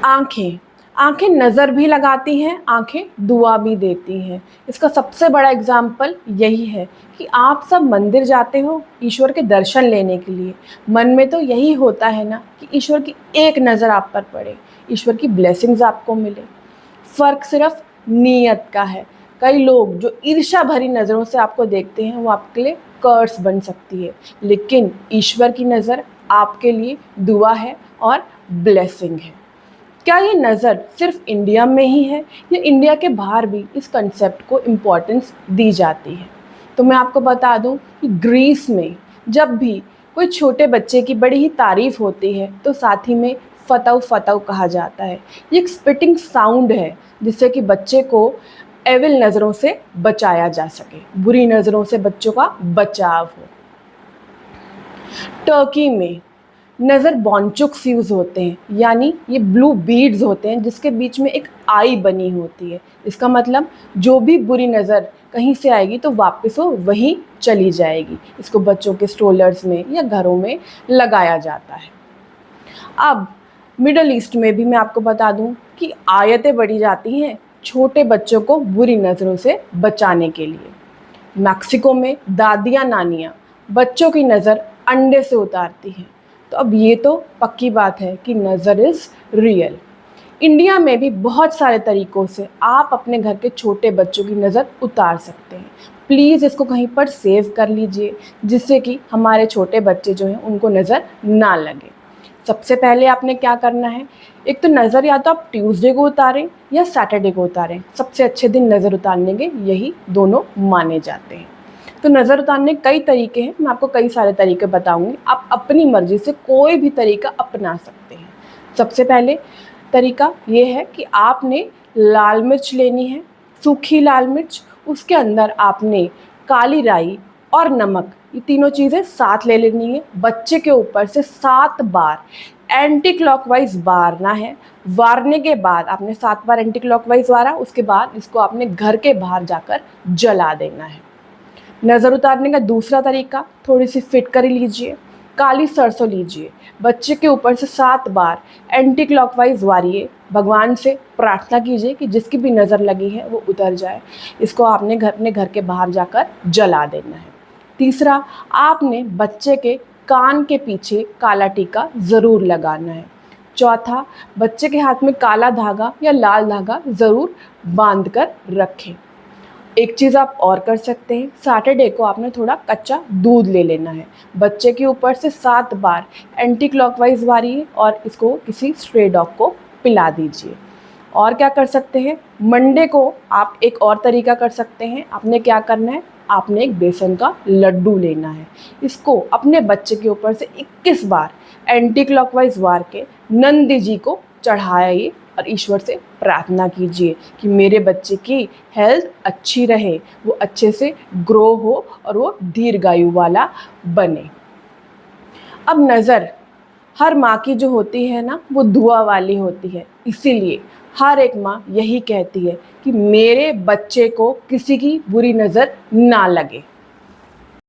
आँखें, आँखें नज़र भी लगाती हैं, आँखें दुआ भी देती हैं। इसका सबसे बड़ा एग्ज़ाम्पल यही है कि आप सब मंदिर जाते हो ईश्वर के दर्शन लेने के लिए। मन में तो यही होता है ना कि ईश्वर की एक नज़र आप पर पड़े, ईश्वर की ब्लेसिंग्स आपको मिले। फ़र्क सिर्फ़ नीयत का है। कई लोग जो ईर्ष्या भरी नज़रों से आपको देखते हैं वो आपके लिए कर्स बन सकती है, लेकिन ईश्वर की नज़र आपके लिए दुआ है और ब्लेसिंग है। क्या ये नज़र सिर्फ इंडिया में ही है या इंडिया के बाहर भी इस कंसेप्ट को इम्पोर्टेंस दी जाती है? तो मैं आपको बता दूं कि ग्रीस में जब भी कोई छोटे बच्चे की बड़ी ही तारीफ़ होती है तो साथ ही में फ़तव फ़तव कहा जाता है। ये एक स्पिटिंग साउंड है जिससे कि बच्चे को एविल नज़रों से बचाया जा सके, बुरी नज़रों से बच्चों का बचाव हो। टर्की में नज़र बॉन्चुक्स यूज़ होते हैं, यानी ये ब्लू बीड्स होते हैं जिसके बीच में एक आई बनी होती है। इसका मतलब जो भी बुरी नज़र कहीं से आएगी तो वापस वो वहीं चली जाएगी। इसको बच्चों के स्ट्रोलर्स में या घरों में लगाया जाता है। अब मिडल ईस्ट में भी मैं आपको बता दूं कि आयतें बढ़ी जाती हैं छोटे बच्चों को बुरी नज़रों से बचाने के लिए। मैक्सिको में दादियाँ नानियाँ बच्चों की नज़र अंडे से उतारती हैं। तो अब ये तो पक्की बात है कि नज़र इज़ रियल। इंडिया में भी बहुत सारे तरीक़ों से आप अपने घर के छोटे बच्चों की नज़र उतार सकते हैं। प्लीज़ इसको कहीं पर सेव कर लीजिए जिससे कि हमारे छोटे बच्चे जो हैं उनको नज़र ना लगे। सबसे पहले आपने क्या करना है, एक तो नज़र या तो आप ट्यूसडे को उतारें या सैटरडे को उतारें। सबसे अच्छे दिन नज़र उतारने के यही दोनों माने जाते हैं। तो नज़र उतारने कई तरीके हैं, मैं आपको कई सारे तरीके बताऊंगी। आप अपनी मर्ज़ी से कोई भी तरीका अपना सकते हैं। सबसे पहले तरीका ये है कि आपने लाल मिर्च लेनी है, सूखी लाल मिर्च, उसके अंदर आपने काली राई और नमक, ये तीनों चीज़ें साथ ले लेनी है। बच्चे के ऊपर से 7 बार एंटी क्लॉकवाइज वारना है। वारने के बाद आपने 7 बार एंटी क्लॉकवाइज वारा, उसके बाद इसको आपने घर के बाहर जाकर जला देना है। नज़र उतारने का दूसरा तरीका, थोड़ी सी फिटकरी लीजिए, काली सरसों लीजिए, बच्चे के ऊपर से 7 बार एंटी क्लॉकवाइज वारिए, भगवान से प्रार्थना कीजिए कि जिसकी भी नज़र लगी है वो उतर जाए। इसको आपने अपने घर के बाहर जाकर जला देना है। तीसरा, आपने बच्चे के कान के पीछे काला टीका ज़रूर लगाना है। चौथा, बच्चे के हाथ में काला धागा या लाल धागा ज़रूर बांध कर रखें। एक चीज़ आप और कर सकते हैं, सैटरडे को आपने थोड़ा कच्चा दूध ले लेना है, बच्चे के ऊपर से 7 बार एंटी क्लॉकवाइज वारिए और इसको किसी स्ट्रे डॉग को पिला दीजिए। और क्या कर सकते हैं, मंडे को आप एक और तरीका कर सकते हैं। आपने क्या करना है, आपने एक बेसन का लड्डू लेना है, इसको अपने बच्चे के ऊपर से 21 बार एंटी क्लॉकवाइज वार के नंदी जी को चढ़ाइए और ईश्वर से प्रार्थना कीजिए कि मेरे बच्चे की हेल्थ अच्छी रहे, वो अच्छे से ग्रो हो और वो दीर्घायु वाला बने। अब नज़र हर माँ की जो होती है ना वो दुआ वाली होती है, इसीलिए हर एक माँ यही कहती है कि मेरे बच्चे को किसी की बुरी नज़र ना लगे।